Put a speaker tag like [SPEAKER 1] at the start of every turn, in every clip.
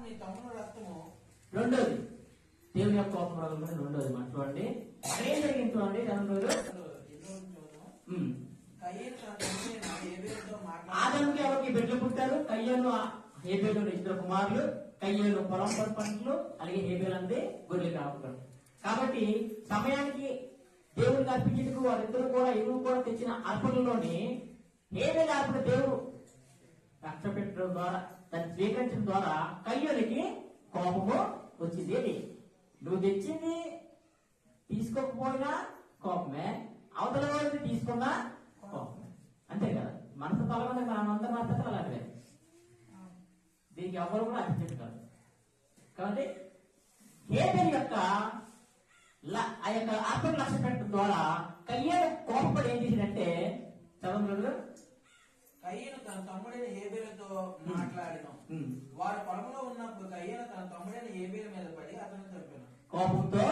[SPEAKER 1] నీ తమ్ముడు రక్తము.
[SPEAKER 2] రెండోది దేవుని యొక్క కోపం రగులుకొని రెండోది మాట చూడండి. అక్కడ ఏం జరిగింది చూడండి. ఆదాముకి ఎవరికి బిడ్డలు పుట్టారు? కయ్యను హేబేలు ఇద్దరు కుమారులు. కయ్యను పొలం పంటలు, అలాగే హేబేలు అందే గొర్రెలు కాపుతారు. కాబట్టి సమయానికి దేవుడికి అర్పించేందుకు వారిద్దరు కూడా ఎరువు కూడా తెచ్చిన అర్పణలోని హేబేలు అర్పణ దేవుడు రక్ష పెట్టడం ద్వారా దాన్ని స్వీకరించడం ద్వారా కయ్యూనికి కోపము వచ్చింది. నువ్వు తెచ్చింది తీసుకోకపోయినా కోపమే, అవతల వాడిని తీసుకున్నా కోపమే, అంతే కదా. మనసు తలమంది మనందరి మనసు అలాంటివే. దీనికి ఎవరు కూడా అర్పించదు కాదు. కాబట్టి హేబేలు యొక్క ఆ యొక్క అర్పణ లక్ష్య పెట్టడం ద్వారా కయ్యూను కోపపడి ఏం చేసిందంటే చదవగలరు.
[SPEAKER 1] కయ్యను తన తమ్ముడైన హేబేలుతో మాట్లాడిన వాడు పొలంలో ఉన్నప్పుడు కయ్యను తన తమ్ముడైన హేబేలు మీద పడి అతను చంపాను.
[SPEAKER 2] కోపంతో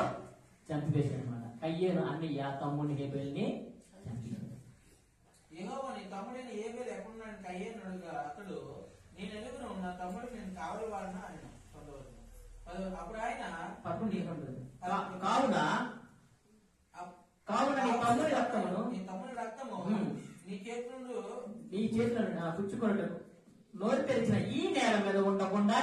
[SPEAKER 2] చంపివేశాడు అనమాట. కయ్యను అన్నయ్య తమ్ముడిని హేబేలుని చంపాడు.
[SPEAKER 1] యెహోవా నీ తమ్ముడైన హేబేలు ఎక్కడున్నాడు కయ్యను అడుగుగా అతడు నేను ఎలుగును నా తమ్ముడికి నేను కావలి వాడిన ఆయన పొందవచ్చు. అప్పుడు ఆయన
[SPEAKER 2] కావున నీ తమ్ముడి
[SPEAKER 1] రక్తము నీ చేతులను
[SPEAKER 2] పుచ్చుకొనటకు నోరు తెరిచిన ఈ నేల మీద ఉండకుండా